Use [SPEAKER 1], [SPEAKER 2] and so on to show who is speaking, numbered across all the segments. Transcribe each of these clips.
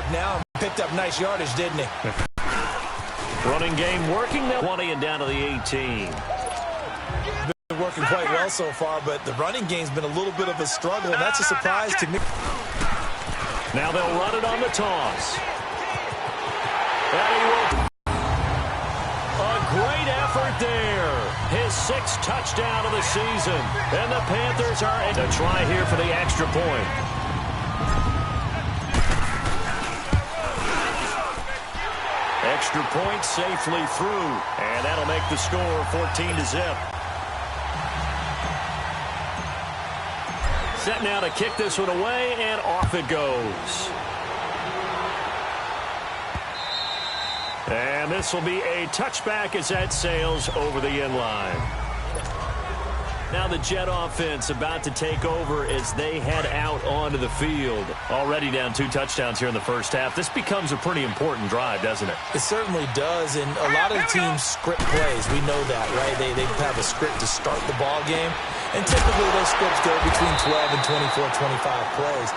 [SPEAKER 1] work now and picked up nice yardage, didn't he?
[SPEAKER 2] Running game working now. 20 and down to the 18.
[SPEAKER 1] Been working quite well so far, but the running game's been a little bit of a struggle, and that's a surprise to me.
[SPEAKER 2] Now they'll run it on the toss. And he will. A great effort there. His 6th touchdown of the season. And the Panthers are in a try here for the extra point. Extra point safely through. And that'll make the score 14-0. Set now to kick this one away, and off it goes. And this will be a touchback as that sails over the end line. Now the Jet offense about to take over as they head out onto the field. Already down 2 touchdowns here in the first half. This becomes a pretty important drive, doesn't it?
[SPEAKER 1] It certainly does, and a lot of the teams script plays. We know that, right? They have a script to start the ball game, and typically those scripts go between 12 and 24, 25 plays.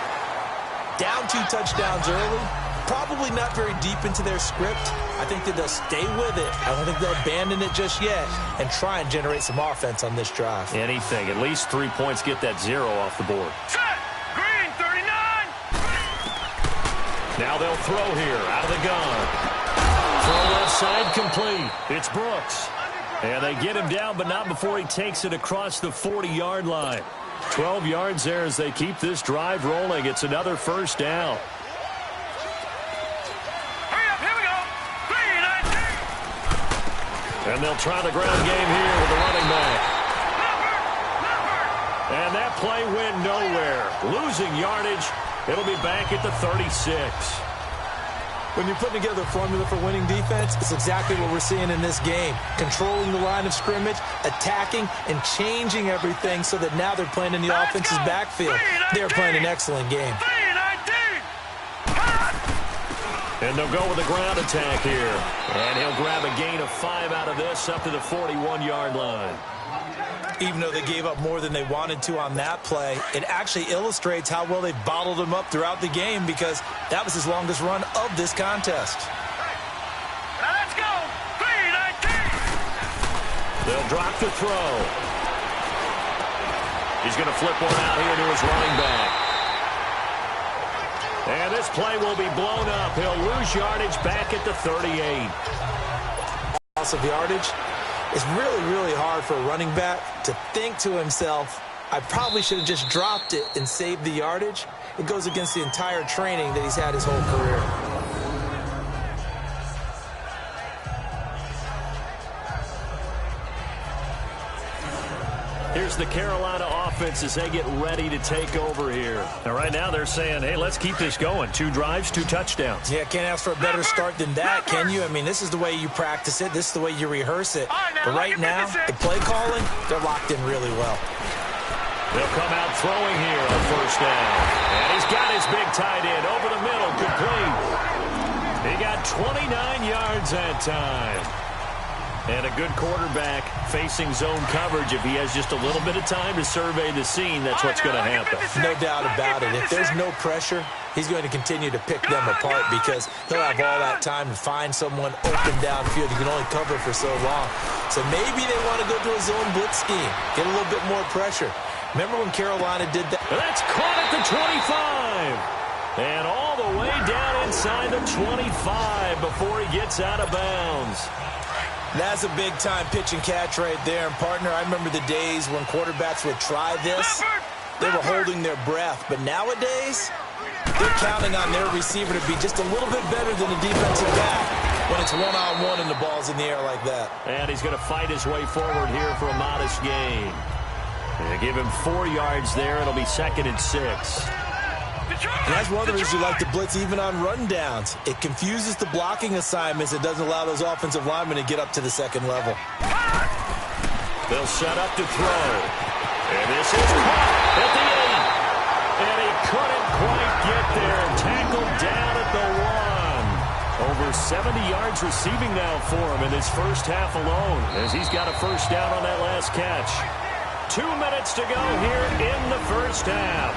[SPEAKER 1] Down 2 touchdowns early, probably not very deep into their script. I think that they'll stay with it. I don't think they'll abandon it just yet and try and generate some offense on this drive.
[SPEAKER 2] Anything. At least 3 points, get that 0 off the board.
[SPEAKER 3] Set! Green, 39!
[SPEAKER 2] Now they'll throw here out of the gun. Throw left side complete. It's Brooks. And they get him down, but not before he takes it across the 40-yard line. 12 yards there as they keep this drive rolling. It's another first down. And they'll try the ground game here with the running back. And that play went nowhere. Losing yardage. It'll be back at the 36.
[SPEAKER 1] When you're putting together a formula for winning defense, it's exactly what we're seeing in this game. Controlling the line of scrimmage, attacking, and changing everything so that now they're playing in the offense's backfield. They're playing an excellent game.
[SPEAKER 2] And they'll go with the ground attack here. And he'll grab a gain of 5 out of this up to the 41-yard line.
[SPEAKER 1] Even though they gave up more than they wanted to on that play, it actually illustrates how well they bottled him up throughout the game because that was his longest run of this contest.
[SPEAKER 3] Now let's go. 3-19.
[SPEAKER 2] They'll drop the throw. He's going to flip one out here to his running back. And this play will be blown up. He'll lose yardage back at the 38.
[SPEAKER 1] Loss of yardage. It's really, really hard for a running back to think to himself, I probably should have just dropped it and saved the yardage. It goes against the entire training that he's had his whole career.
[SPEAKER 2] Here's the Carolina offense as they get ready to take over here. And right now they're saying, hey, let's keep this going. 2 drives, 2 touchdowns.
[SPEAKER 1] Yeah, can't ask for a better start than that, can you? I mean, this is the way you practice it. This is the way you rehearse it. But right now, the play calling, they're locked in really well.
[SPEAKER 2] They'll come out throwing here on first down. And he's got his big tight end over the middle, complete. He got 29 yards that time. And a good quarterback facing zone coverage. If he has just a little bit of time to survey the scene, that's what's going to happen.
[SPEAKER 1] No doubt about it. If there's no pressure, he's going to continue to pick them apart because he'll have all that time to find someone open downfield. You can only cover for so long. So maybe they want to go to a zone blitz scheme, get a little bit more pressure. Remember when Carolina did that?
[SPEAKER 2] That's caught at the 25. And all the way down inside the 25 before he gets out of bounds.
[SPEAKER 1] That's a big-time pitch and catch right there. And, partner, I remember the days when quarterbacks would try this. They were holding their breath. But nowadays, they're counting on their receiver to be just a little bit better than the defensive back when it's one-on-one and the ball's in the air like that.
[SPEAKER 2] And he's going to fight his way forward here for a modest gain. They give him 4 yards there. It'll be 2nd and 6.
[SPEAKER 1] And that's one of the reasons you like to blitz even on rundowns. It confuses the blocking assignments. It doesn't allow those offensive linemen to get up to the second level.
[SPEAKER 2] They'll set up to throw. And this is caught at the 8. And he couldn't quite get there. Tackled down at the 1. Over 70 yards receiving now for him in his first half alone, as he's got a first down on that last catch. 2 minutes to go here in the first half.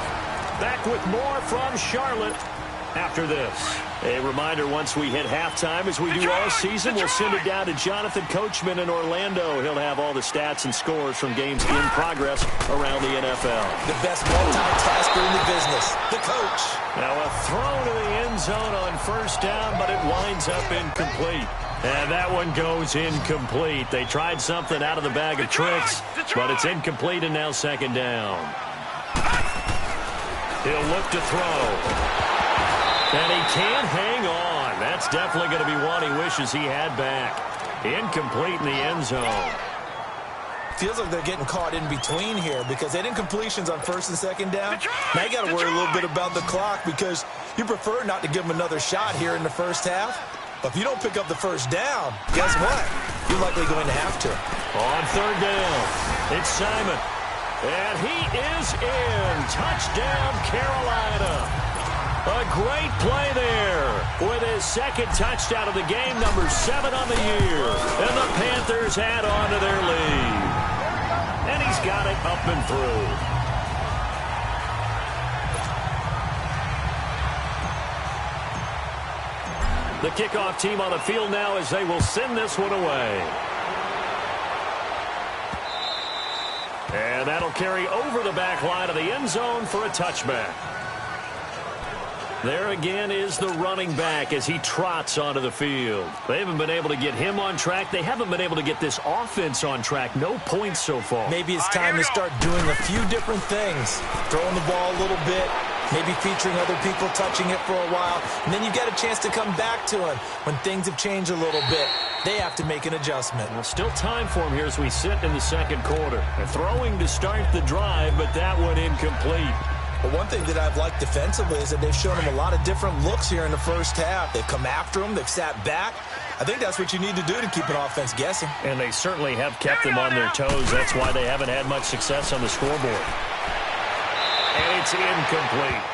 [SPEAKER 2] Back with more from Charlotte after this. A reminder, once we hit halftime, as we do all season, we'll send it down to Jonathan Coachman in Orlando. He'll have all the stats and scores from games in progress around the NFL.
[SPEAKER 1] The best multitasker in the business, the coach.
[SPEAKER 2] Now a throw to the end zone on first down, but it winds up incomplete. And that one goes incomplete. They tried something out of the bag of tricks, but it's incomplete and now second down. He'll look to throw. And he can't hang on. That's definitely going to be one he wishes he had back. Incomplete in the end zone.
[SPEAKER 1] Feels like they're getting caught in between here because they didn't completions on first and second down. Now you got to worry a little bit about the clock because you prefer not to give them another shot here in the first half. But if you don't pick up the first down, guess what? You're likely going to have to.
[SPEAKER 2] On third down, it's Simon. And he is in. Touchdown, Carolina. A great play there with his second touchdown of the game, number 7 on the year. And the Panthers add on to their lead. And he's got it up and through. The kickoff team on the field now as they will send this one away. And that'll carry over the back line of the end zone for a touchback. There again is the running back as he trots onto the field. They haven't been able to get him on track. They haven't been able to get this offense on track. No points so far.
[SPEAKER 1] Maybe it's time to start doing a few different things. Throwing the ball a little bit. Maybe featuring other people touching it for a while. And then you get a chance to come back to him when things have changed a little bit. They have to make an adjustment.
[SPEAKER 2] Well, still time for him here as we sit in the second quarter. They're throwing to start the drive, but that one incomplete.
[SPEAKER 1] But one thing that I've liked defensively is that they've shown him a lot of different looks here in the first half. They've come after him. They've sat back. I think that's what you need to do to keep an offense guessing.
[SPEAKER 2] And they certainly have kept them on their toes. That's why they haven't had much success on the scoreboard. And it's incomplete.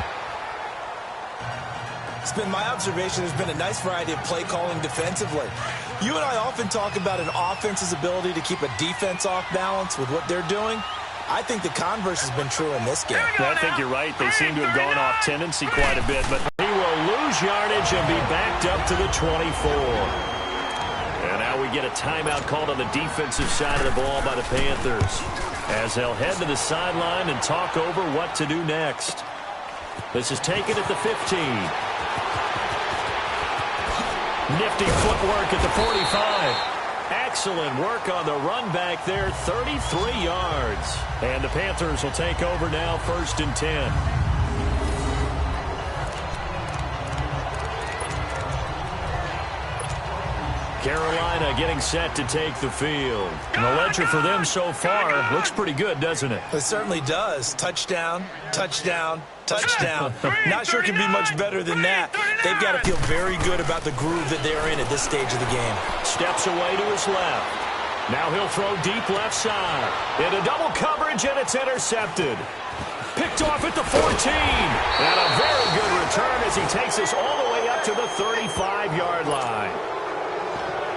[SPEAKER 1] It's been my observation there's been a nice variety of play calling defensively. You and I often talk about an offense's ability to keep a defense off balance with what they're doing. I think the converse has been true in this game.
[SPEAKER 2] I think you're right. They seem to have gone off tendency quite a bit, but he will lose yardage and be backed up to the 24. And now we get a timeout called on the defensive side of the ball by the Panthers as they'll head to the sideline and talk over what to do next. This is taken at the 15. Nifty footwork at the 45. Excellent work on the run back there, 33 yards. And the Panthers will take over now, 1st and 10. Carolina getting set to take the field. And the ledger for them so far looks pretty good, doesn't it?
[SPEAKER 1] It certainly does. Touchdown, touchdown, touchdown. Not sure it can be much better than that. They've got to feel very good about the groove that they're in at this stage of the game.
[SPEAKER 2] Steps away to his left. Now he'll throw deep left side. Into double coverage, and it's intercepted. Picked off at the 14. And a very good return as he takes us all the way up to the 35-yard line.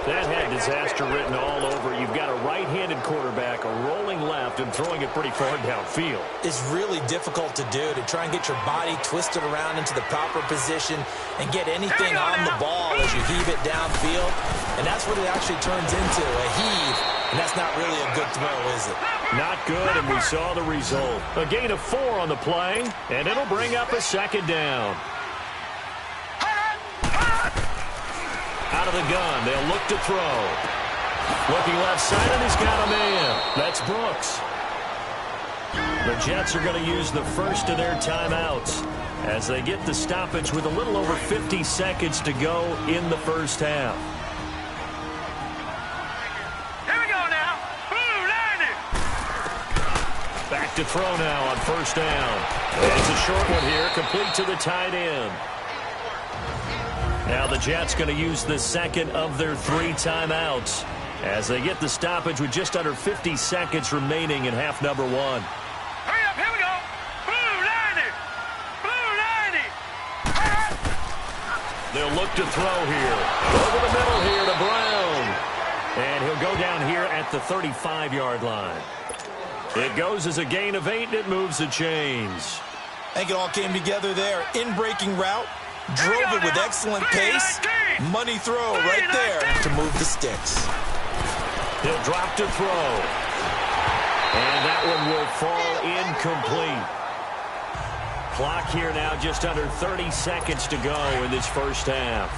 [SPEAKER 2] That had disaster written all over. You've got a right-handed quarterback, a rolling left, and throwing it pretty far downfield.
[SPEAKER 1] It's really difficult to do, to try and get your body twisted around into the proper position and get anything on the ball as you heave it downfield. And that's what it actually turns into, a heave. And that's not really a good throw, is it?
[SPEAKER 2] Not good, and we saw the result. A gain of 4 on the play, and it'll bring up a second down. Out of the gun, they'll look to throw. Looking left side, and he's got a man. That's Brooks. The Jets are going to use the first of their timeouts as they get the stoppage with a little over 50 seconds to go in the first half.
[SPEAKER 3] Here we go now. Blue 90.
[SPEAKER 2] Back to throw now on first down. It's a short one here, complete to the tight end. Now the Jets going to use the second of their 3 timeouts as they get the stoppage with just under 50 seconds remaining in half number 1.
[SPEAKER 3] Hurry up, here we go. Blue 90. Blue 90.
[SPEAKER 2] They'll look to throw here. Over the middle here to Brown. And he'll go down here at the 35-yard line. It goes as a gain of 8, and it moves the chains.
[SPEAKER 1] I think it all came together there. In-breaking route. Drove it with excellent pace. Money throw right there to move the sticks.
[SPEAKER 2] He'll drop to throw. And that one will fall incomplete. Clock here now just under 30 seconds to go in this first half.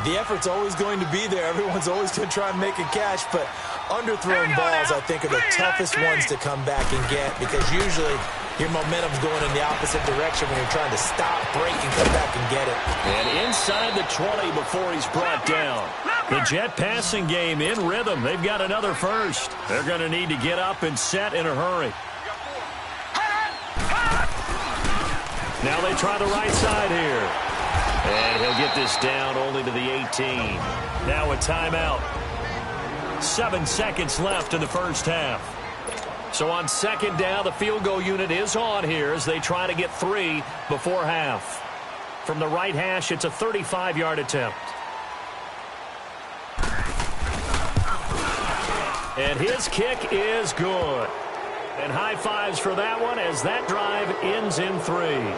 [SPEAKER 1] The effort's always going to be there. Everyone's always going to try and make a catch, but underthrown balls, I think, are the toughest ones to come back and get because usually your momentum's going in the opposite direction when you're trying to stop, break, and come back and get it.
[SPEAKER 2] And inside the 20 before he's brought down. The Jet passing game in rhythm. They've got another first. They're going to need to get up and set in a hurry. Now they try the right side here. And he'll get this down only to the 18. Now a timeout. 7 seconds left in the first half. So on second down, the field goal unit is on here as they try to get 3 before half. From the right hash, it's a 35-yard attempt. And his kick is good. And high fives for that one as that drive ends in 3.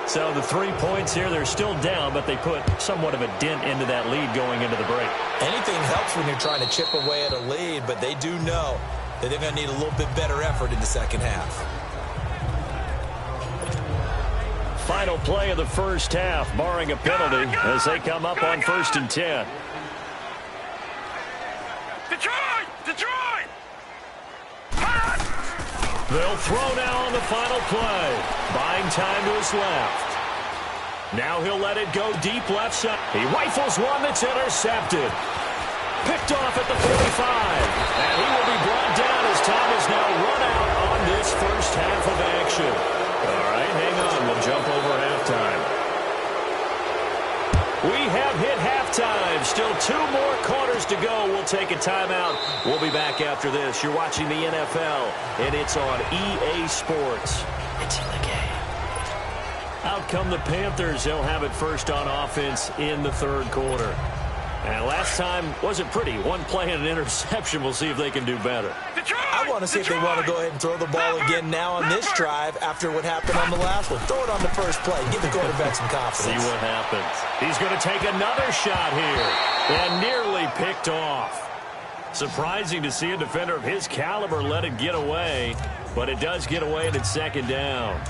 [SPEAKER 2] So the 3 points here, they're still down, but they put somewhat of a dent into that lead going into the break.
[SPEAKER 1] Anything helps when you're trying to chip away at a lead, but they do know that they're going to need a little bit better effort in the second half.
[SPEAKER 2] Final play of the first half, barring a penalty, as they come up on 1st and 10.
[SPEAKER 3] Detroit!
[SPEAKER 2] They'll throw now on the final play. Buying time to his left. Now he'll let it go deep left side. He rifles one that's intercepted. Picked off at the 45. And he will be brought down as time is now run out on this first half of action. All right, hang on. We'll jump over halftime. We have hit halftime. Still 2 more quarters to go. We'll take a timeout. We'll be back after this. You're watching the NFL, and it's on EA Sports. It's in the game. Out come the Panthers. They'll have it first on offense in the 3rd quarter. And last time wasn't pretty. 1 play and an interception. We'll see if they can do better.
[SPEAKER 1] I want to see if they want to go ahead and throw the ball again now on this drive after what happened on the last one. Throw it on the first play. Give the quarterback some confidence.
[SPEAKER 2] See what happens. He's going to take another shot here. And nearly picked off. Surprising to see a defender of his caliber let it get away. But it does get away and it's 2nd down.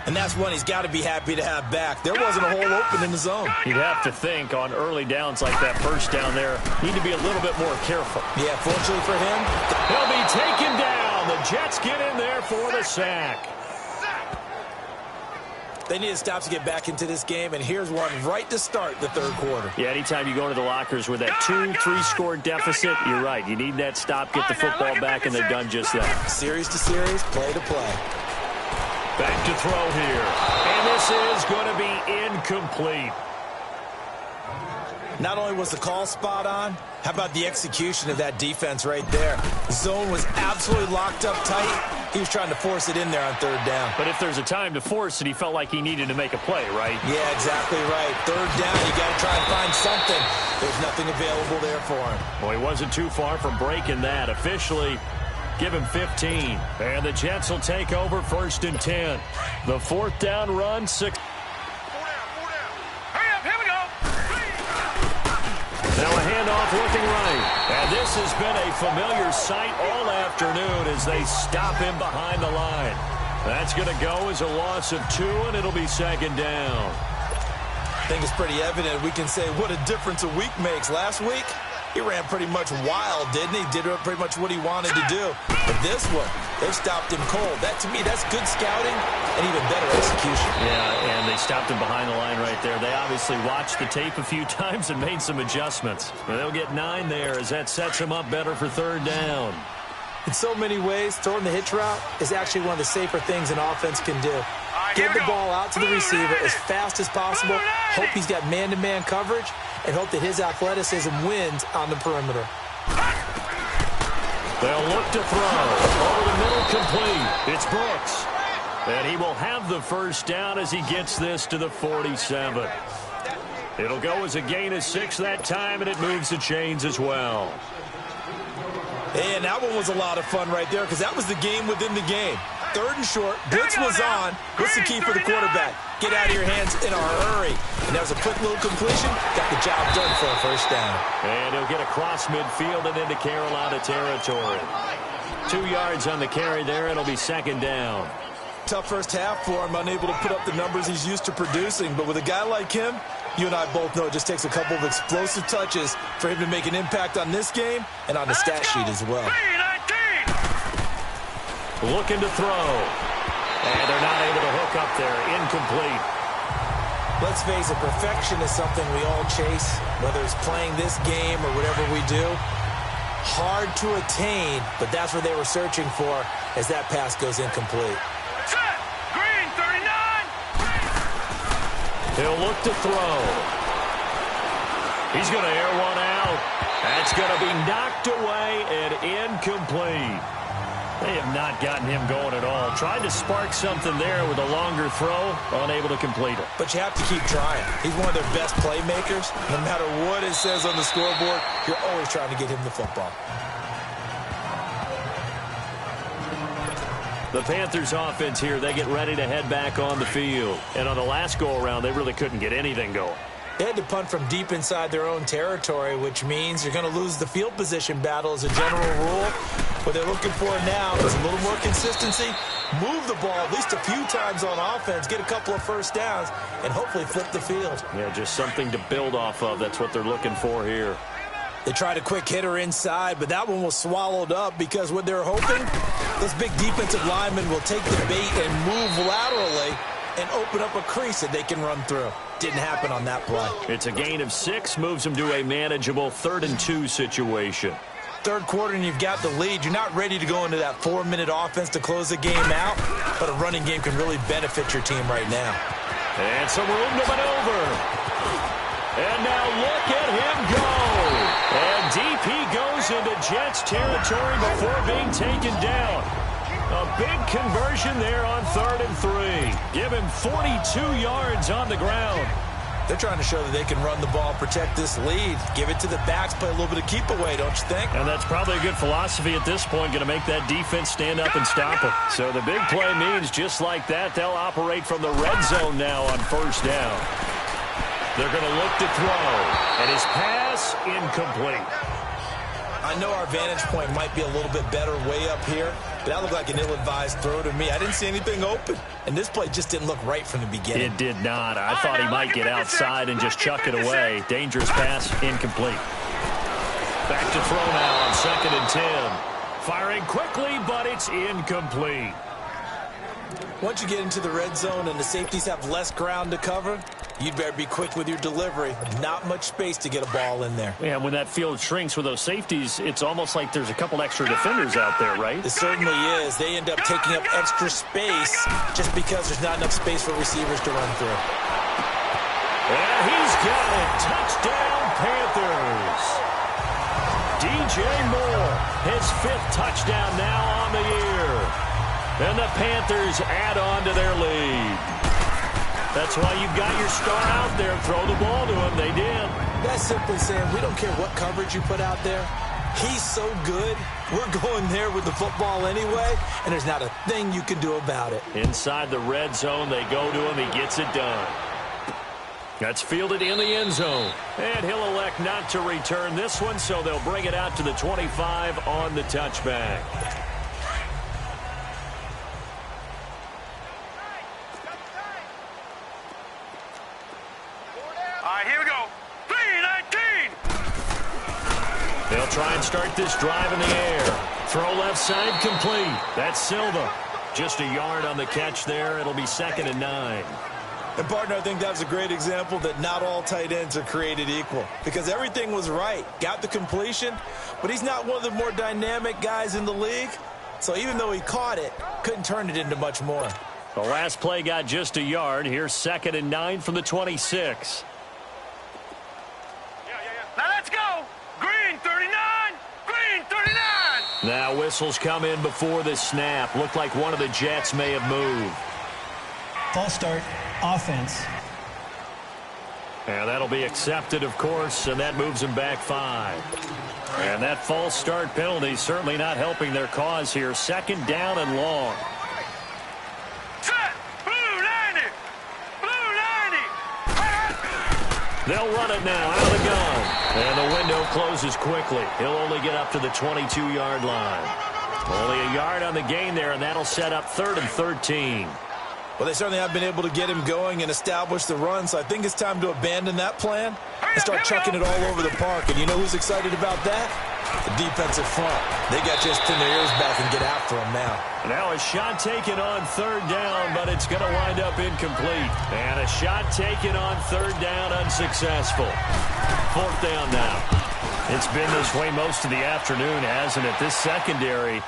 [SPEAKER 1] And that's one he's got to be happy to have back. There wasn't a hole open in the zone.
[SPEAKER 2] You'd have to think on early downs like that first down there, need to be a little bit more careful.
[SPEAKER 1] Yeah, fortunately for him,
[SPEAKER 2] he'll be taken down. The Jets get in there for the sack.
[SPEAKER 1] They need to stop to get back into this game, and here's one right to start the 3rd quarter.
[SPEAKER 2] Yeah, anytime you go into the lockers with that 2-3 score deficit, you're right. You need that stop, get the football back, and they've done just that.
[SPEAKER 1] Series to series, play to play.
[SPEAKER 2] Back to throw here. And this is going to be incomplete.
[SPEAKER 1] Not only was the call spot on, how about the execution of that defense right there? The zone was absolutely locked up tight. He was trying to force it in there on 3rd down.
[SPEAKER 2] But if there's a time to force it, he felt like he needed to make a play, right?
[SPEAKER 1] Yeah, exactly right. 3rd down, you got to try and find something. There's nothing available there for him.
[SPEAKER 2] Well, he wasn't too far from breaking that. Officially, give him 15. And the Jets will take over 1st and 10. The 4th down run, 6.
[SPEAKER 3] Hurry up, here we go.
[SPEAKER 2] Now a handoff looking right. And this has been a familiar sight all afternoon as they stop him behind the line. That's going to go as a loss of 2, and it'll be 2nd down.
[SPEAKER 1] I think it's pretty evident. We can say what a difference a week makes. Last week, he ran pretty much wild, didn't he? Did pretty much what he wanted to do. But this one, they stopped him cold. That, to me, that's good scouting and even better execution.
[SPEAKER 2] Yeah, and they stopped him behind the line right there. They obviously watched the tape a few times and made some adjustments. They'll get 9 there as that sets him up better for 3rd down.
[SPEAKER 1] In so many ways, throwing the hitch route is actually one of the safer things an offense can do. Give the ball out to the receiver as fast as possible, hope he's got man-to-man coverage, and hope that his athleticism wins on the perimeter.
[SPEAKER 2] They'll look to throw. Over the middle, complete. It's Brooks. And he will have the 1st down as he gets this to the 47. It'll go as a gain of 6 that time, and it moves the chains as well.
[SPEAKER 1] And that one was a lot of fun right there because that was the game within the game. 3rd and short. Blitz was on. What's the key for the quarterback? Get out of your hands in a hurry. And that was a quick little completion. Got the job done for a first down.
[SPEAKER 2] And he'll get across midfield and into Carolina territory. 2 yards on the carry there. It'll be 2nd down.
[SPEAKER 1] Tough first half for him, unable to put up the numbers he's used to producing. But with a guy like him, you and I both know it just takes a couple of explosive touches for him to make an impact on this game and on the stat sheet as well.
[SPEAKER 2] Looking to throw. And they're not able to hook up there. Incomplete.
[SPEAKER 1] Let's face it, perfection is something we all chase, whether it's playing this game or whatever we do. Hard to attain, but that's what they were searching for as that pass goes incomplete.
[SPEAKER 3] Set. Green, 39.
[SPEAKER 2] He'll look to throw. He's going to air one out. That's going to be knocked away and incomplete. They have not gotten him going at all. Tried to spark something there with a longer throw, unable to complete it.
[SPEAKER 1] But you have to keep trying. He's one of their best playmakers. No matter what it says on the scoreboard, you're always trying to get him the football.
[SPEAKER 2] The Panthers offense here, they get ready to head back on the field. And on the last go-around, they really couldn't get anything going.
[SPEAKER 1] They had to punt from deep inside their own territory, which means you're going to lose the field position battle as a general rule. What they're looking for now is a little more consistency, move the ball at least a few times on offense, get a couple of first downs, and hopefully flip the field.
[SPEAKER 2] Yeah, just something to build off of. That's what they're looking for here.
[SPEAKER 1] They tried a quick hitter inside, but that one was swallowed up because what they're hoping, those big defensive linemen will take the bait and move laterally and open up a crease that they can run through. Didn't happen on that play.
[SPEAKER 2] It's a gain of 6, moves them to a manageable 3rd and 2 situation.
[SPEAKER 1] 3rd quarter and you've got the lead. You're not ready to go into that 4-minute offense to close the game out, but a running game can really benefit your team right now.
[SPEAKER 2] And some room to maneuver. And now look at him go. And deep he goes into Jets territory before being taken down. A big conversion there on 3rd and 3. Give him 42 yards on the ground.
[SPEAKER 1] They're trying to show that they can run the ball, protect this lead, give it to the backs, play a little bit of keep away, don't you think?
[SPEAKER 2] And that's probably a good philosophy at this point, going to make that defense stand up and stop it. So the big play means just like that, they'll operate from the red zone now on 1st down. They're going to look to throw, and his pass incomplete.
[SPEAKER 1] I know our vantage point might be a little bit better way up here, but that looked like an ill-advised throw to me. I didn't see anything open, and this play just didn't look right from the beginning.
[SPEAKER 2] It did not. I thought he might get outside and just chuck it away. Dangerous pass, incomplete. Back to throw now on 2nd and 10. Firing quickly, but it's incomplete.
[SPEAKER 1] Once you get into the red zone and the safeties have less ground to cover, you'd better be quick with your delivery. Not much space to get a ball in there.
[SPEAKER 2] Yeah, when that field shrinks with those safeties, it's almost like there's a couple extra defenders out there, right?
[SPEAKER 1] It certainly is. They end up taking up extra space just because there's not enough space for receivers to run through.
[SPEAKER 2] And he's got it. Touchdown, Panthers. DJ Moore, his 5th touchdown now on the year. And the Panthers add on to their lead. That's why you've got your star out there. Throw the ball to him. They did.
[SPEAKER 1] That's simply saying we don't care what coverage you put out there. He's so good. We're going there with the football anyway, and there's not a thing you can do about it.
[SPEAKER 2] Inside the red zone, they go to him. He gets it done. That's fielded in the end zone. And he'll elect not to return this one, so they'll bring it out to the 25 on the touchback.
[SPEAKER 3] Here we go. 3-19.
[SPEAKER 2] They'll try and start this drive in the air. Throw left side complete. That's Silva. Just a yard on the catch there. It'll be 2nd and 9.
[SPEAKER 1] And, partner, I think that was a great example that not all tight ends are created equal because everything was right. Got the completion, but he's not one of the more dynamic guys in the league. So even though he caught it, couldn't turn it into much more.
[SPEAKER 2] The last play got just a yard. Here's 2nd and 9 from the 26.
[SPEAKER 3] Now let's go. Green, 39. Green, 39.
[SPEAKER 2] Now whistles come in before the snap. Looked like one of the Jets may have moved.
[SPEAKER 4] False start, offense.
[SPEAKER 2] And that'll be accepted, of course, and that moves them back 5. And that false start penalty certainly not helping their cause here. 2nd down and long. They'll run it now out of the gun. And the window closes quickly. He'll only get up to the 22-yard line. Only a yard on the gain there, and that'll set up 3rd and 13.
[SPEAKER 1] Well, they certainly have been able to get him going and establish the run, so I think it's time to abandon that plan and start chucking it all over the park. And you know who's excited about that? The defensive front. They got just pin their ears back and get after him now.
[SPEAKER 2] Now a shot taken on 3rd down, but it's going to wind up incomplete. And a shot taken on 3rd down, unsuccessful. 4th down now. It's been this way most of the afternoon, hasn't it? This secondary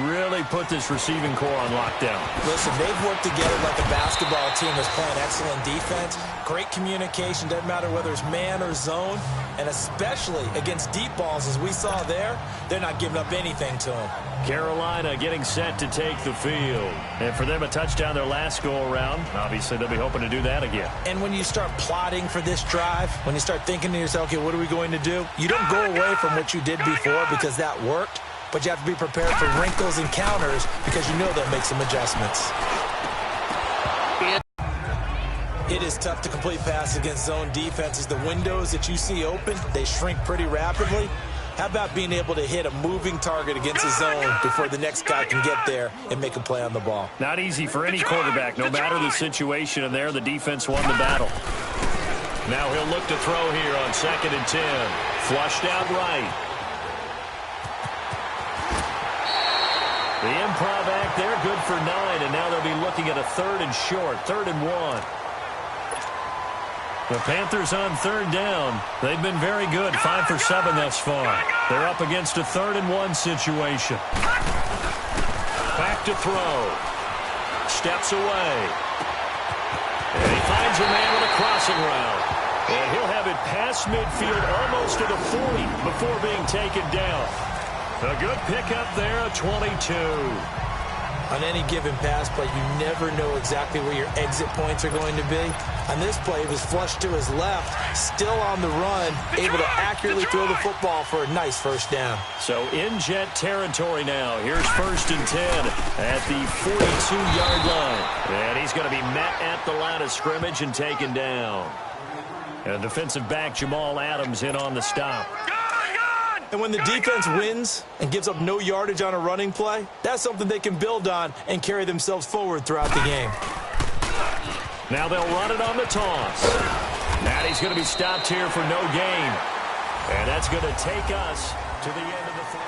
[SPEAKER 2] really put this receiving core on lockdown.
[SPEAKER 1] Listen, they've worked together like a basketball team that's playing excellent defense. Great communication, doesn't matter whether it's man or zone. And especially against deep balls, as we saw there, they're not giving up anything to them.
[SPEAKER 2] Carolina getting set to take the field. And for them, a touchdown their last go-around. Obviously, they'll be hoping to do that again.
[SPEAKER 1] And when you start plotting for this drive, when you start thinking to yourself, okay, what are we going to do? You don't go away from what you did before because that worked, but you have to be prepared for wrinkles and counters because you know they'll make some adjustments. It is tough to complete passes against zone defenses. The windows that you see open, they shrink pretty rapidly. How about being able to hit a moving target against a zone before the next guy can get there and make a play on the ball?
[SPEAKER 2] Not easy for any quarterback, no matter the situation, and there the defense won the battle. Now he'll look to throw here on 2nd and 10. Flushed out right. The improv act there, good for 9, and now they'll be looking at a 3rd and short, 3rd and 1. The Panthers on 3rd down. They've been very good, 5 for 7 thus far. They're up against a 3rd and 1 situation. Back to throw. Steps away. And he finds a man with a crossing route. And he'll have it past midfield almost to the 40 before being taken down. A good pickup there, a 22.
[SPEAKER 1] On any given pass play, you never know exactly where your exit points are going to be. On this play, it was flushed to his left, still on the run, able to accurately throw the football for a nice 1st down.
[SPEAKER 2] So in jet territory now. Here's 1st and 10 at the 42-yard line. And he's going to be met at the line of scrimmage and taken down. And defensive back Jamal Adams in on the stop.
[SPEAKER 1] And when the defense wins and gives up no yardage on a running play, that's something they can build on and carry themselves forward throughout the game.
[SPEAKER 2] Now they'll run it on the toss. And he's going to be stopped here for no gain. And that's going to take us to the end of the fourth.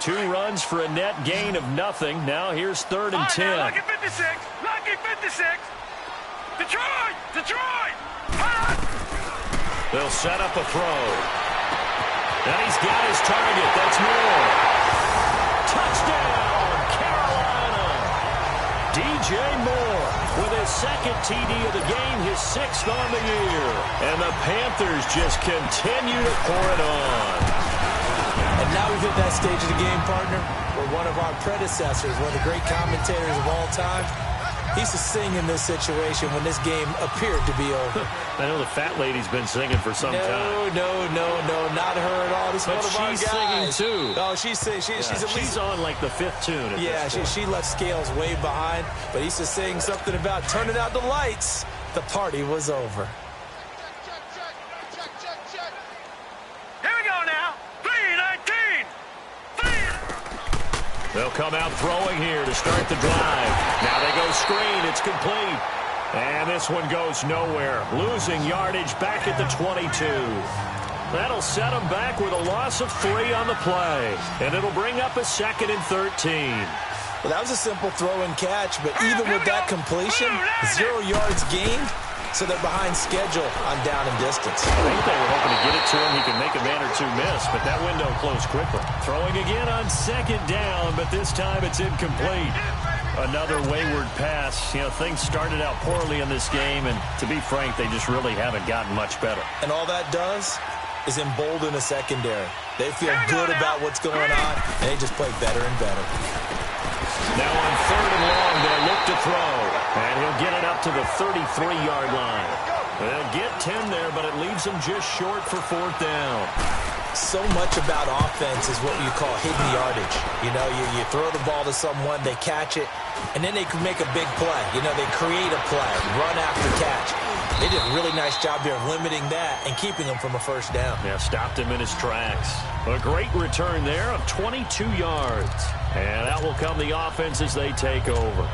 [SPEAKER 2] 2 runs for a net gain of nothing. Now here's 3rd and 10.
[SPEAKER 3] Lucky 56. Lucky 56. Detroit! Detroit!
[SPEAKER 2] They'll set up a throw. And he's got his target. That's Moore. Touchdown, Carolina. DJ Moore with his 2nd TD of the game, his 6th on the year. And the Panthers just continue to pour it on.
[SPEAKER 1] And now we've hit that stage of the game, partner, where one of our predecessors, one of the great commentators of all time, he used to sing in this situation when this game appeared to be over.
[SPEAKER 2] I know the fat lady's been singing for some time.
[SPEAKER 1] No, not her at all. This is one of our guys.
[SPEAKER 2] She's singing too.
[SPEAKER 1] Oh, she's at least
[SPEAKER 2] she's on like the 5th tune.
[SPEAKER 1] Yeah, she left Scales way behind, but he used to sing something about turning out the lights. The party was over.
[SPEAKER 3] Here we go now. 3-19.
[SPEAKER 2] They'll come out throwing here to start the drive. Now they go screen. It's complete. And this one goes nowhere. Losing yardage back at the 22. That'll set them back with a loss of 3 on the play. And it'll bring up a 2nd and 13.
[SPEAKER 1] Well, that was a simple throw and catch, but even with that completion, 0 yards gained. So they're behind schedule on down and distance.
[SPEAKER 2] I think they were hoping to get it to him. He could make a man or 2 miss, but that window closed quickly. Throwing again on 2nd down, but this time it's incomplete. Another wayward pass. You know, things started out poorly in this game, and to be frank, they just really haven't gotten much better.
[SPEAKER 1] And all that does is embolden the secondary. They feel good about what's going on, and they just play better and better.
[SPEAKER 2] Now on 3rd and long, they'll look to throw. And he'll get it up to the 33-yard line. They'll get 10 there, but it leaves them just short for 4th down.
[SPEAKER 1] So much about offense is what you call hidden yardage. You know, you throw the ball to someone, they catch it, and then they can make a big play. You know, they create a play, run after catch. They did a really nice job here of limiting that and keeping him from a first down.
[SPEAKER 2] Yeah, stopped him in his tracks. A great return there of 22 yards. And that will come the offense as they take over.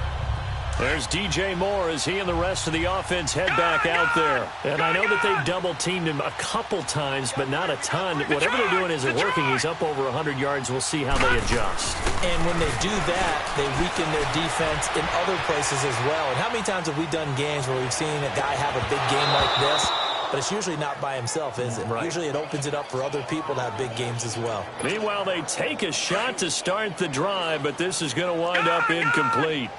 [SPEAKER 2] There's DJ Moore as he and the rest of the offense head back out there. And I know that they've double-teamed him a couple times, but not a ton. Whatever they're doing isn't working. He's up over 100 yards. We'll see how they adjust.
[SPEAKER 1] And when they do that, they weaken their defense in other places as well. And how many times have we done games where we've seen a guy have a big game like this, but it's usually not by himself, is it?
[SPEAKER 2] Right.
[SPEAKER 1] Usually it opens it up for other people to have big games as well.
[SPEAKER 2] Meanwhile, they take a shot to start the drive, but this is going to wind up incomplete.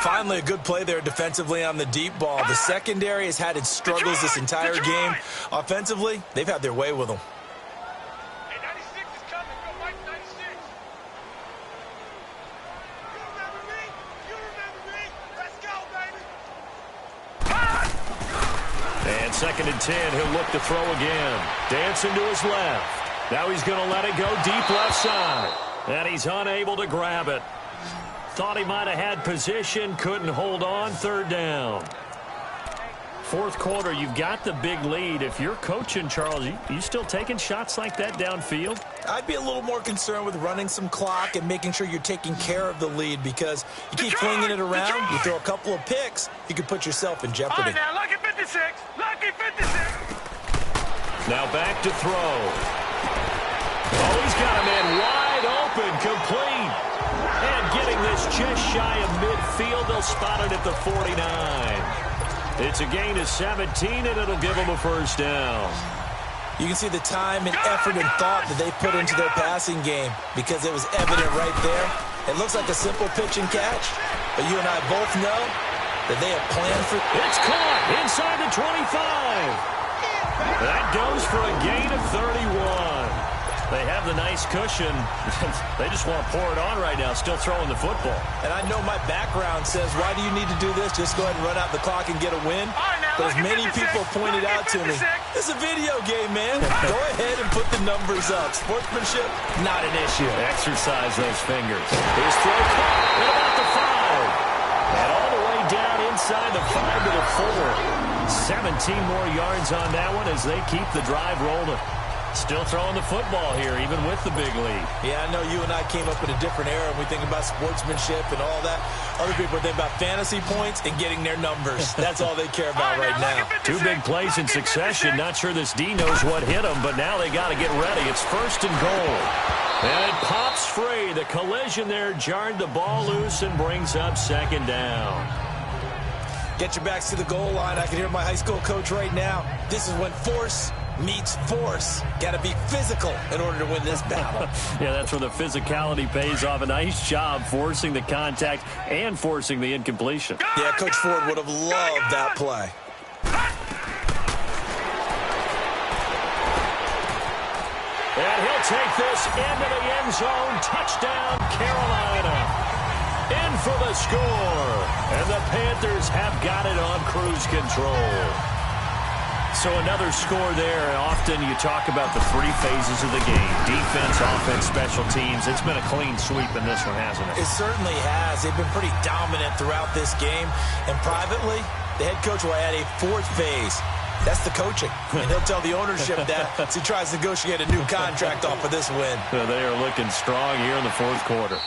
[SPEAKER 1] Finally, a good play there defensively on the deep ball. The secondary has had its struggles this entire game. Offensively, they've had their way with them.
[SPEAKER 3] Hey, 96 is coming. Go Mike, 96. You remember me? You remember me? Let's go, baby.
[SPEAKER 2] And 2nd and 10, he'll look to throw again. Dancing to his left. Now he's going to let it go deep left side. And he's unable to grab it. Thought he might have had position, couldn't hold on, 3rd down. 4th quarter, you've got the big lead. If you're coaching, Charles, you still taking shots like that downfield?
[SPEAKER 1] I'd be a little more concerned with running some clock and making sure you're taking care of the lead, because you keep flinging it around, you throw a couple of picks, you could put yourself in jeopardy.
[SPEAKER 3] All right, now, lucky 56. Lucky 56.
[SPEAKER 2] Now back to throw. Oh, he's got a man wide open, complete. And getting this just shy of midfield, they'll spot it at the 49. It's a gain of 17, and it'll give them a first down.
[SPEAKER 1] You can see the time and effort and thought that they put into their passing game, because it was evident right there. It looks like a simple pitch and catch, but you and I both know that they have planned for...
[SPEAKER 2] It's caught inside the 25. That goes for a gain of 31. They have the nice cushion. They just want to pour it on right now, still throwing the football.
[SPEAKER 1] And I know my background says, why do you need to do this? Just go ahead and run out the clock and get a win. But as many people pointed out to me, it's a video game, man. Go ahead and put the numbers up. Sportsmanship, not an issue.
[SPEAKER 2] Exercise those fingers. His throw caught at about the 5. And all the way down inside the 5 to the 4. 17 more yards on that one as they keep the drive rolling. Still throwing the football here, even with the big lead.
[SPEAKER 1] Yeah, I know you and I came up in a different era, and we think about sportsmanship and all that. Other people think about fantasy points and getting their numbers. That's all they care about right now.
[SPEAKER 2] 2 big plays in succession. Not sure this D knows what hit them, but now they got to get ready. It's 1st and goal. And it pops free. The collision there jarred the ball loose and brings up 2nd down.
[SPEAKER 1] Get your backs to the goal line. I can hear my high school coach right now. This is when force meets force. Got to be physical in order to win this battle.
[SPEAKER 2] Yeah, that's where the physicality pays off. A nice job forcing the contact and forcing the incompletion.
[SPEAKER 1] Yeah, Coach Ford would have loved that play.
[SPEAKER 2] And he'll take this into the end zone. Touchdown, Carolina. In for the score. And the Panthers have got it on cruise control. So another score there. Often you talk about the 3 phases of the game. Defense, offense, special teams. It's been a clean sweep in this one, hasn't it?
[SPEAKER 1] It certainly has. They've been pretty dominant throughout this game. And privately, the head coach will add a 4th phase. That's the coaching. And he'll tell the ownership that as he tries to negotiate a new contract off of this win.
[SPEAKER 2] So they are looking strong here in the 4th quarter.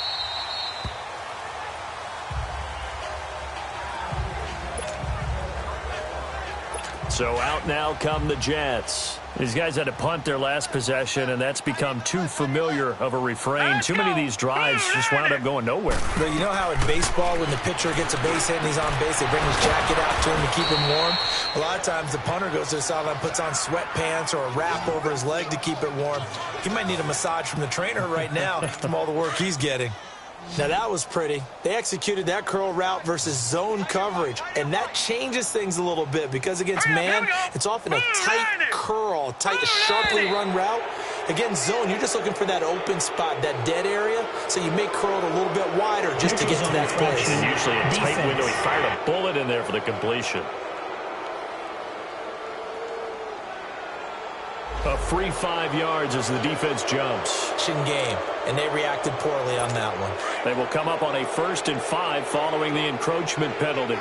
[SPEAKER 2] So out now come the Jets. These guys had to punt their last possession, and that's become too familiar of a refrain. Too many of these drives just wound up going nowhere.
[SPEAKER 1] But you know how in baseball, when the pitcher gets a base hit and he's on base, they bring his jacket out to him to keep him warm? A lot of times the punter goes to the sideline, puts on sweatpants or a wrap over his leg to keep it warm. He might need a massage from the trainer right now from all the work he's getting. Now, that was pretty. They executed that curl route versus zone coverage, and that changes things a little bit because against man, it's often a tight curl, tight, sharply run route. Against zone, you're just looking for that open spot, that dead area, so you may curl it a little bit wider just to get to that place.
[SPEAKER 2] And usually a tight window. He fired a bullet in there for the completion. A free 5 yards as the defense jumps.
[SPEAKER 1] Game, and they reacted poorly on that one.
[SPEAKER 2] They will come up on a 1st and 5 following the encroachment penalty.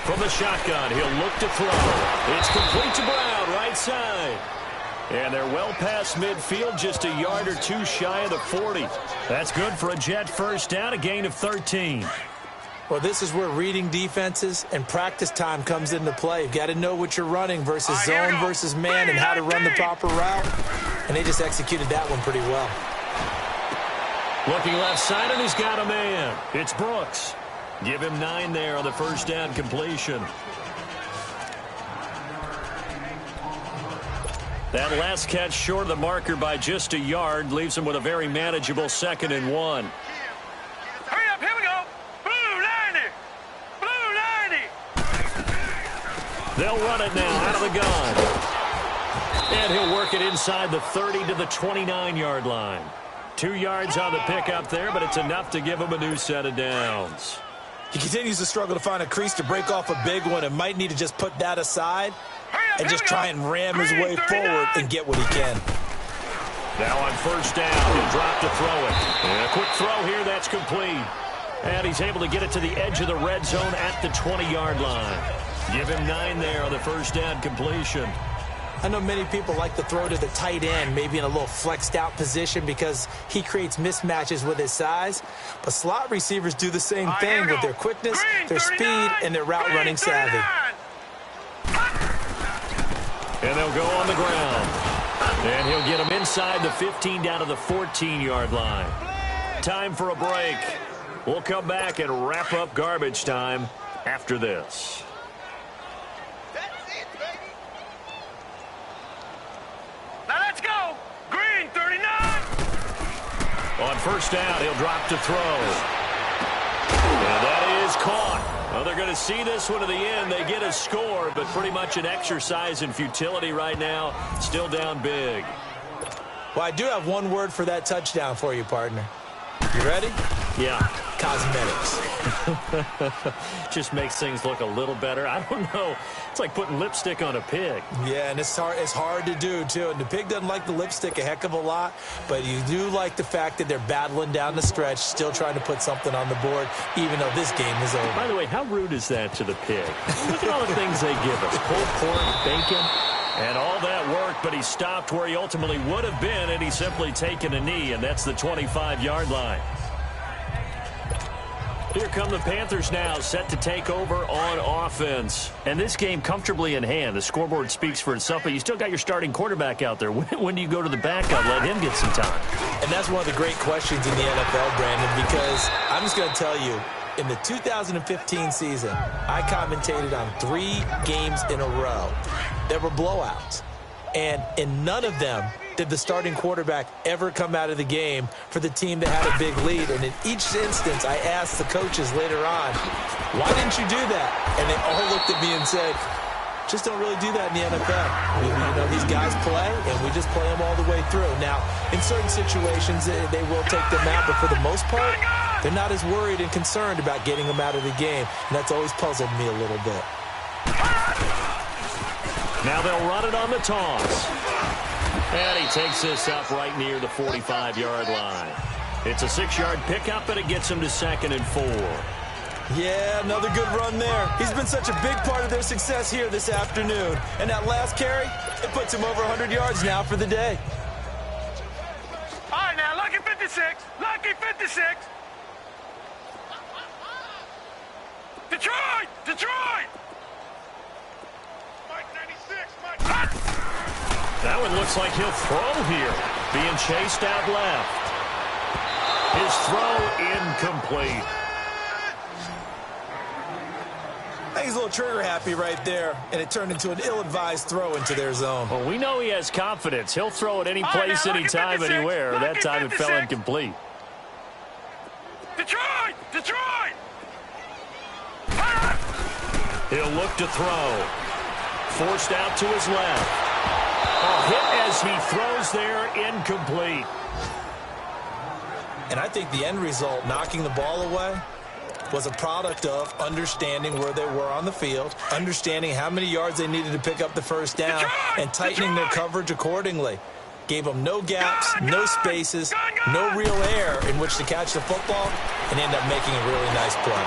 [SPEAKER 2] From the shotgun, he'll look to throw. It's complete to Brown, right side. And they're well past midfield, just a yard or two shy of the 40. That's good for a Jet first down, a gain of 13.
[SPEAKER 1] Well, this is where reading defenses and practice time comes into play. You've got to know what you're running versus zone versus man and how to run the proper route. And they just executed that one pretty well.
[SPEAKER 2] Looking left side, and he's got a man. It's Brooks. Give him 9 there on the first down completion. That last catch short of the marker by just a yard leaves him with a very manageable 2nd and 1.
[SPEAKER 3] Hurry up, here we go. Blue 90. Blue 90.
[SPEAKER 2] They'll run it now out of the gun. And he'll work it inside the 30 to the 29-yard line. 2 yards on the pickup there, but it's enough to give him a new set of downs.
[SPEAKER 1] He continues to struggle to find a crease to break off a big one and might need to just put that aside and just try and ram his way forward and get what he can.
[SPEAKER 2] Now on first down, he'll drop to throw it. And a quick throw here, that's complete. And he's able to get it to the edge of the red zone at the 20-yard line. Give him 9 there on the first down completion.
[SPEAKER 1] I know many people like to throw to the tight end, maybe in a little flexed out position because he creates mismatches with his size. But slot receivers do the same thing with their quickness, their speed, and their route running savvy.
[SPEAKER 2] And they'll go on the ground. And he'll get him inside the 15 down to the 14-yard line. Time for a break. We'll come back and wrap up garbage time after this. On first down, he'll drop to throw. And that is caught. Well, they're going to see this one to the end. They get a score, but pretty much an exercise in futility right now. Still down big.
[SPEAKER 1] Well, I do have one word for that touchdown for you, partner. You ready?
[SPEAKER 2] Yeah.
[SPEAKER 1] Cosmetics.
[SPEAKER 2] Just makes things look a little better. I don't know. It's like putting lipstick on a pig.
[SPEAKER 1] Yeah, and it's hard to do, too. And the pig doesn't like the lipstick a heck of a lot, but you do like the fact that they're battling down the stretch, still trying to put something on the board, even though this game is over.
[SPEAKER 2] By the way, how rude is that to the pig? Look at all the things they give us. Pulled pork, bacon, and all that work, but he stopped where he ultimately would have been, and he's simply taken a knee, and that's the 25-yard line. Here come the Panthers now, set to take over on offense. And this game comfortably in hand. The scoreboard speaks for itself, but you still got your starting quarterback out there. When do you go to the backup? Let him get some time.
[SPEAKER 1] And that's one of the great questions in the NFL, Brandon, because I'm just going to tell you, in the 2015 season, I commentated on 3 games in a row that were blowouts. And in none of them did the starting quarterback ever come out of the game for the team that had a big lead. And in each instance, I asked the coaches later on, why didn't you do that? And they all looked at me and said, just don't really do that in the NFL. You know, these guys play, and we just play them all the way through. Now, in certain situations, they will take them out, but for the most part, they're not as worried and concerned about getting them out of the game. And that's always puzzled me a little bit.
[SPEAKER 2] Now they'll run it on the toss. And he takes this up right near the 45-yard line. It's a 6-yard pickup, and it gets him to 2nd and 4.
[SPEAKER 1] Yeah, another good run there. He's been such a big part of their success here this afternoon. And that last carry, it puts him over 100 yards now for the day.
[SPEAKER 3] All right, now, lucky 56. Lucky 56. Detroit! Detroit! Mike 96, Mike.
[SPEAKER 2] That one looks like he'll throw here. Being chased out left. His throw incomplete.
[SPEAKER 1] I think he's a little trigger happy right there, and it turned into an ill-advised throw into their zone.
[SPEAKER 2] Well, we know he has confidence. He'll throw it any place, anytime, anywhere. That time it fell incomplete.
[SPEAKER 3] Detroit! Detroit!
[SPEAKER 2] He'll look to throw. Forced out to his left. Hit as he throws there, incomplete.
[SPEAKER 1] And I think the end result, knocking the ball away, was a product of understanding where they were on the field, understanding how many yards they needed to pick up the first down, and tightening their coverage accordingly. Gave them no gaps, no spaces, no real air in which to catch the football, and end up making a really nice play.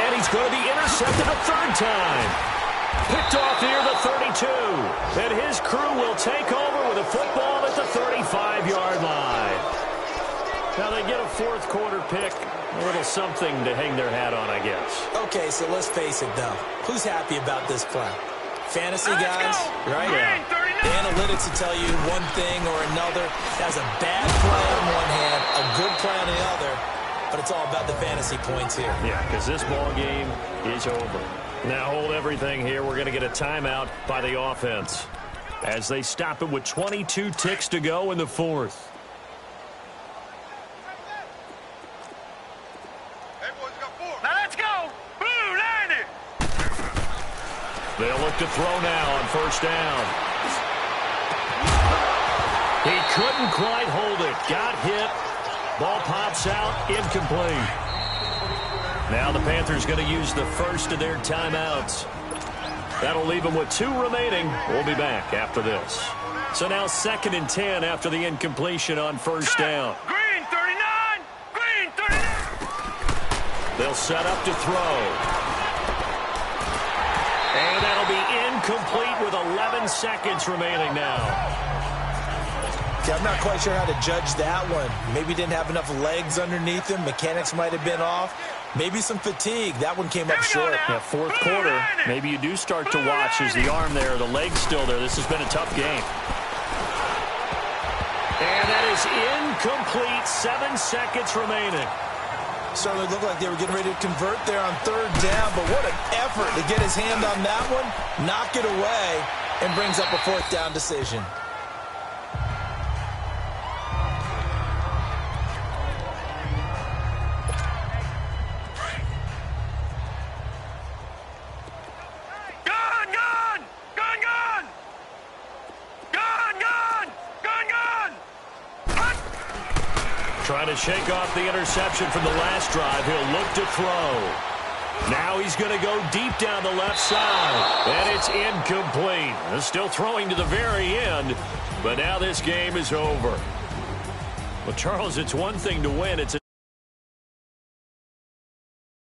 [SPEAKER 2] And he's going to be intercepted a third time. Picked off near the 32. And his crew will take over with a football at the 35-yard line. Now they get a fourth quarter pick. A little something to hang their hat on, I guess.
[SPEAKER 1] Okay, so let's face it, though. Who's happy about this play? Fantasy guys, right?
[SPEAKER 2] Yeah.
[SPEAKER 1] The analytics will tell you one thing or another. That's a bad play on one hand, a good play on the other, but it's all about the fantasy points here.
[SPEAKER 2] Yeah, because this ball game is over. Now hold everything here. We're going to get a timeout by the offense as they stop it with 22 ticks to go in the fourth.
[SPEAKER 3] Now let's go. Blue line it.
[SPEAKER 2] They'll look to throw now on first down. He couldn't quite hold it. Got hit. Ball pops out. Incomplete. Now the Panthers going to use the first of their timeouts. That'll leave them with 2 remaining. We'll be back after this. So now 2nd and 10 after the incompletion on first down.
[SPEAKER 3] Green 39. Green 39.
[SPEAKER 2] They'll set up to throw. And that'll be incomplete with 11 seconds remaining now.
[SPEAKER 1] See, I'm not quite sure how to judge that one. Maybe didn't have enough legs underneath him. Mechanics might have been off. Maybe some fatigue. That one came up short.
[SPEAKER 2] Yeah, fourth quarter, maybe you do start to watch as the arm there, the leg's still there. This has been a tough game. And that is incomplete. 7 seconds remaining.
[SPEAKER 1] Certainly looked like they were getting ready to convert there on third down, but what an effort to get his hand on that one, knock it away, and brings up a fourth down decision.
[SPEAKER 2] Trying to shake off the interception from the last drive. He'll look to throw. Now he's going to go deep down the left side. And it's incomplete. Still throwing to the very end. But now this game is over. Well, Charles, it's one thing to win. It's